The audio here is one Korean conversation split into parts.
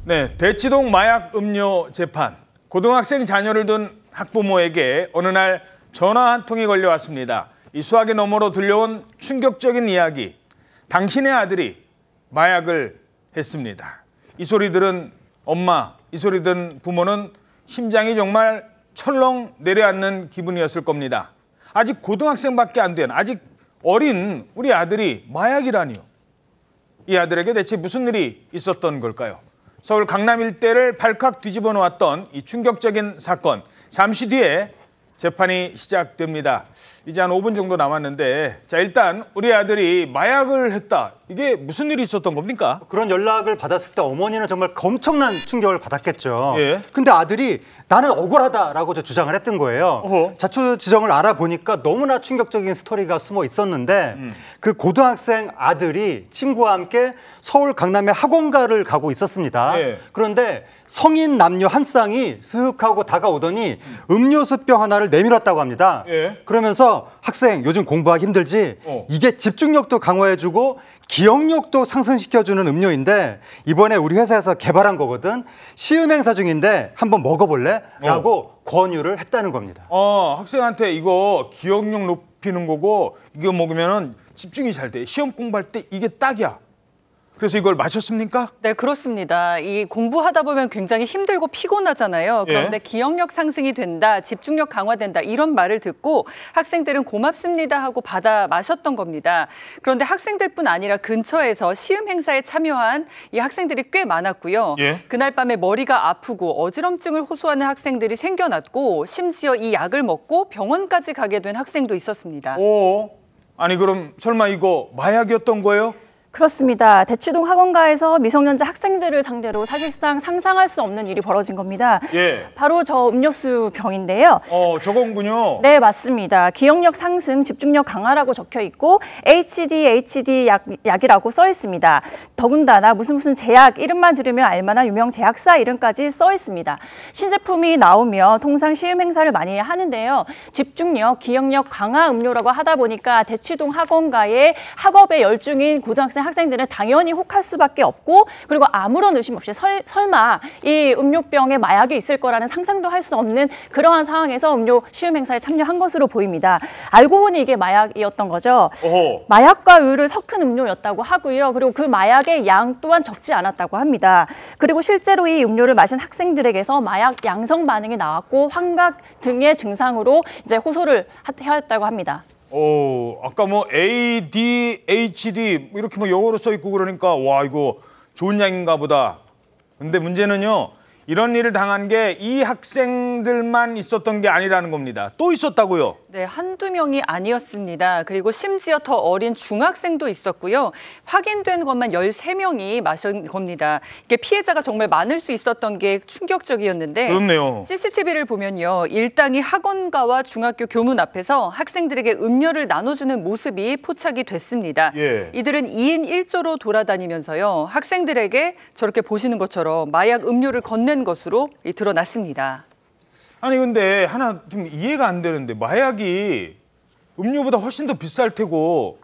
네, 대치동 마약 음료 재판. 고등학생 자녀를 둔 학부모에게 어느 날 전화 한 통이 걸려왔습니다. 이 수화기 너머로 들려온 충격적인 이야기. 당신의 아들이 마약을 했습니다. 이 소리 들은 엄마, 이 소리 들은 부모는 심장이 정말 철렁 내려앉는 기분이었을 겁니다. 아직 고등학생밖에 안 된, 아직 어린 우리 아들이 마약이라니요. 이 아들에게 대체 무슨 일이 있었던 걸까요? 서울 강남 일대를 발칵 뒤집어 놓았던 이 충격적인 사건. 잠시 뒤에 재판이 시작됩니다. 이제 한 5분 정도 남았는데, 자, 일단 우리 아들이 마약을 했다. 이게 무슨 일이 있었던 겁니까? 그런 연락을 받았을 때 어머니는 정말 엄청난 충격을 받았겠죠. 예. 근데 아들이 나는 억울하다라고 주장을 했던 거예요. 어허. 자초지종을 알아보니까 너무나 충격적인 스토리가 숨어 있었는데 그 고등학생 아들이 친구와 함께 서울 강남의 학원가를 가고 있었습니다. 예. 그런데 성인 남녀 한 쌍이 슥 하고 다가오더니 음료수병 하나를 내밀었다고 합니다. 예. 그러면서 학생 요즘 공부하기 힘들지? 이게 집중력도 강화해주고 기억력도 상승시켜주는 음료인데 이번에 우리 회사에서 개발한 거거든. 시음 행사 중인데 한번 먹어볼래? 라고 권유를 했다는 겁니다. 학생한테 이거 기억력 높이는 거고 이거 먹으면 집중이 잘 돼. 시험 공부할 때 이게 딱이야. 그래서 이걸 마셨습니까? 네, 그렇습니다. 이 공부하다 보면 굉장히 힘들고 피곤하잖아요. 그런데 예. 기억력 상승이 된다, 집중력 강화된다 이런 말을 듣고 학생들은 고맙습니다 하고 받아 마셨던 겁니다. 그런데 학생들뿐 아니라 근처에서 시음 행사에 참여한 이 학생들이 꽤 많았고요. 예. 그날 밤에 머리가 아프고 어지럼증을 호소하는 학생들이 생겨났고 심지어 이 약을 먹고 병원까지 가게 된 학생도 있었습니다. 아니 그럼 설마 이거 마약이었던 거예요? 그렇습니다. 대치동 학원가에서 미성년자 학생들을 상대로 사실상 상상할 수 없는 일이 벌어진 겁니다. 예. 바로 저 음료수 병인데요. 저건군요. 네, 맞습니다. 기억력 상승, 집중력 강화라고 적혀 있고 HD 약이라고 써 있습니다. 더군다나 무슨 제약 이름만 들으면 알만한 유명 제약사 이름까지 써 있습니다. 신제품이 나오면 통상 시음 행사를 많이 하는데요. 집중력, 기억력 강화 음료라고 하다 보니까 대치동 학원가의 학업에 열중인 고등학생 학생들은 당연히 혹할 수밖에 없고 그리고 아무런 의심 없이 설마 이 음료병에 마약이 있을 거라는 상상도 할 수 없는 그러한 상황에서 음료 시음 행사에 참여한 것으로 보입니다. 알고 보니 이게 마약이었던 거죠. 마약과 의를 섞은 음료였다고 하고요. 그리고 그 마약의 양 또한 적지 않았다고 합니다. 그리고 실제로 이 음료를 마신 학생들에게서 마약 양성 반응이 나왔고 환각 등의 증상으로 이제 호소를 하였다고 합니다. 아까 뭐 ADHD 이렇게 뭐 영어로 써 있고 그러니까 와 이거 좋은 약인가 보다. 근데 문제는요. 이런 일을 당한 게 이 학생들만 있었던 게 아니라는 겁니다. 또 있었다고요? 네, 한두 명이 아니었습니다. 그리고 심지어 더 어린 중학생도 있었고요. 확인된 것만 13명이 마신 겁니다. 이게 피해자가 정말 많을 수 있었던 게 충격적이었는데 그렇네요. CCTV를 보면요. 일당이 학원가와 중학교 교문 앞에서 학생들에게 음료를 나눠주는 모습이 포착이 됐습니다. 예. 이들은 2인 1조로 돌아다니면서요. 학생들에게 저렇게 보시는 것처럼 마약 음료를 건넨 것으로 드러났습니다. 아니 근데 하나 좀 이해가 안 되는데 마약이 음료보다 훨씬 더 비쌀 테고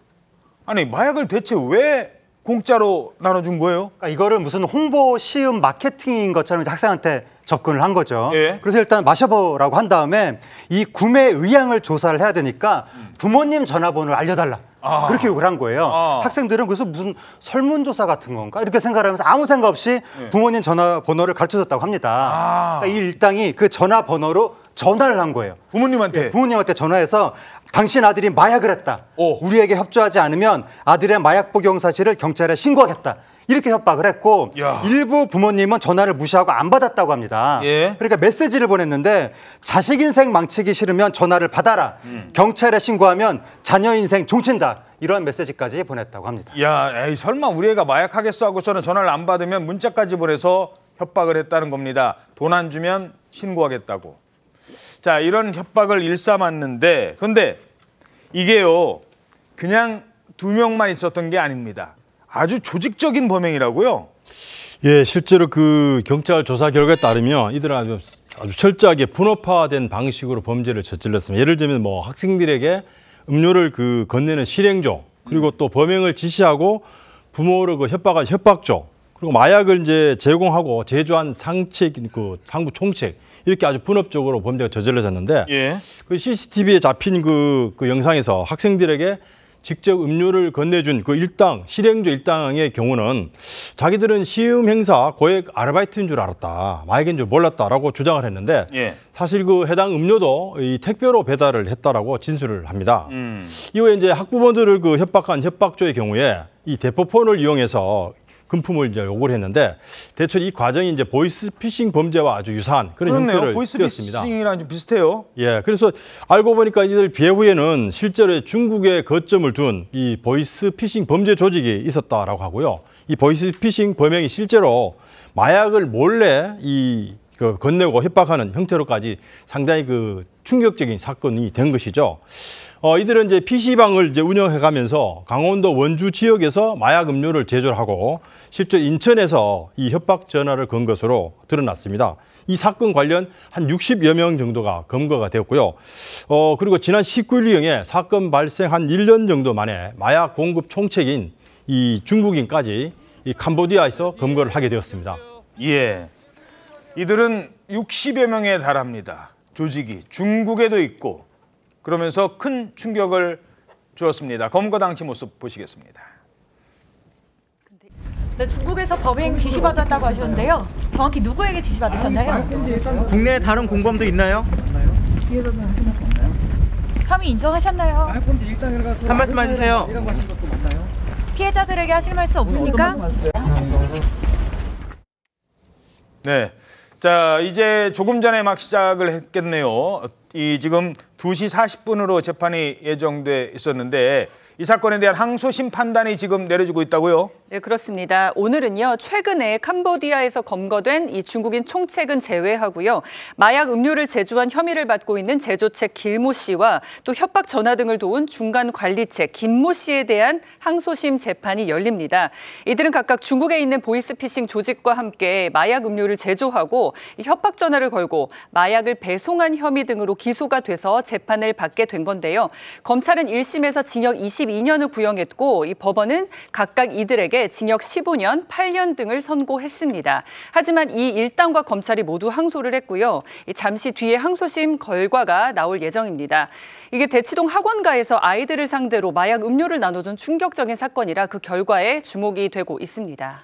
아니 마약을 대체 왜 공짜로 나눠준 거예요? 그러니까 이거를 무슨 홍보 시음 마케팅인 것처럼 이제 학생한테 접근을 한 거죠. 예. 그래서 일단 마셔보라고 한 다음에 이 구매 의향을 조사를 해야 되니까 부모님 전화번호를 알려달라. 그렇게 요구를 한 거예요. 학생들은 그래서 무슨 설문조사 같은 건가 이렇게 생각하면서 아무 생각 없이 부모님 전화번호를 가르쳐줬다고 합니다. 그러니까 이 일당이 그 전화번호로 전화를 한 거예요. 부모님한테? 부모님한테 전화해서 당신 아들이 마약을 했다. 우리에게 협조하지 않으면 아들의 마약 복용 사실을 경찰에 신고하겠다. 이렇게 협박을 했고 일부 부모님은 전화를 무시하고 안 받았다고 합니다. 예. 그러니까 메시지를 보냈는데 자식 인생 망치기 싫으면 전화를 받아라. 경찰에 신고하면 자녀 인생 종친다. 이런 메시지까지 보냈다고 합니다. 야, 에이, 설마 우리 애가 마약하겠어 하고서는 전화를 안 받으면 문자까지 보내서 협박을 했다는 겁니다. 돈 안 주면 신고하겠다고. 자, 이런 협박을 일삼았는데 근데 이게요. 그냥 2명만 있었던 게 아닙니다. 아주 조직적인 범행이라고요? 예, 실제로 그 경찰 조사 결과에 따르면 이들은 아주 철저하게 분업화된 방식으로 범죄를 저질렀습니다. 예를 들면 뭐 학생들에게 음료를 건네는 실행조, 그리고 또 범행을 지시하고 부모를 협박조, 그리고 마약을 이제 제공하고 제조한 상책, 그 상부 총책 이렇게 아주 분업적으로 범죄가 저질러졌는데 예. 그 CCTV에 잡힌 그 영상에서 학생들에게 직접 음료를 건네준 그 일당, 실행조 일당의 경우는 자기들은 시음 행사 고액 아르바이트인 줄 알았다. 마약인 줄 몰랐다라고 주장을 했는데 예. 사실 그 해당 음료도 이 택배로 배달을 했다라고 진술을 합니다. 이후에 이제 학부모들을 그 협박한 협박조의 경우에 이 대포폰을 이용해서 금품을 이제 요구를 했는데 대체 이 과정이 이제 보이스피싱 범죄와 아주 유사한 그런 형태를 띄었습니다. 보이스피싱이랑 좀 비슷해요. 예, 그래서 알고 보니까 이들 배후에는 실제로 중국에 거점을 둔 이 보이스피싱 범죄 조직이 있었다라고 하고요. 이 보이스피싱 범행이 실제로 마약을 몰래 그 건네고 협박하는 형태로까지 상당히 그 충격적인 사건이 된 것이죠. 이들은 이제 PC방을 이제 운영해가면서 강원도 원주 지역에서 마약 음료를 제조하고 실제 인천에서 이 협박 전화를 건 것으로 드러났습니다. 이 사건 관련 한 60여 명 정도가 검거가 되었고요. 그리고 지난 19일경에 사건 발생 한 1년 정도 만에 마약 공급 총책인 이 중국인까지 이 캄보디아에서 검거를 하게 되었습니다. 예. 이들은 60여 명에 달합니다. 조직이 중국에도 있고 그러면서 큰 충격을 주었습니다. 검거 당시 모습 보시겠습니다. 네, 중국에서 범행 지시받았다고 하셨는데요. 정확히 누구에게 지시받으셨나요? 국내에 다른 공범도 있나요? 혐의 인정하셨나요? 한 말씀 해주세요. 피해자들에게 하실 말씀 없습니까? 네. 자, 이제 조금 전에 막 시작을 했겠네요. 지금 2시 40분으로 재판이 예정돼 있었는데 이 사건에 대한 항소심 판단이 지금 내려지고 있다고요? 네, 그렇습니다. 오늘은요, 최근에 캄보디아에서 검거된 이 중국인 총책은 제외하고요, 마약 음료를 제조한 혐의를 받고 있는 제조책 길모 씨와 또 협박 전화 등을 도운 중간 관리책 김모 씨에 대한 항소심 재판이 열립니다. 이들은 각각 중국에 있는 보이스피싱 조직과 함께 마약 음료를 제조하고 협박 전화를 걸고 마약을 배송한 혐의 등으로 기소가 돼서 재판을 받게 된 건데요. 검찰은 1심에서 징역 22년을 구형했고 이 법원은 각각 이들에게 징역 15년, 8년 등을 선고했습니다. 하지만 이 일당과 검찰이 모두 항소를 했고요. 잠시 뒤에 항소심 결과가 나올 예정입니다. 이게 대치동 학원가에서 아이들을 상대로 마약 음료를 나눠준 충격적인 사건이라 그 결과에 주목이 되고 있습니다.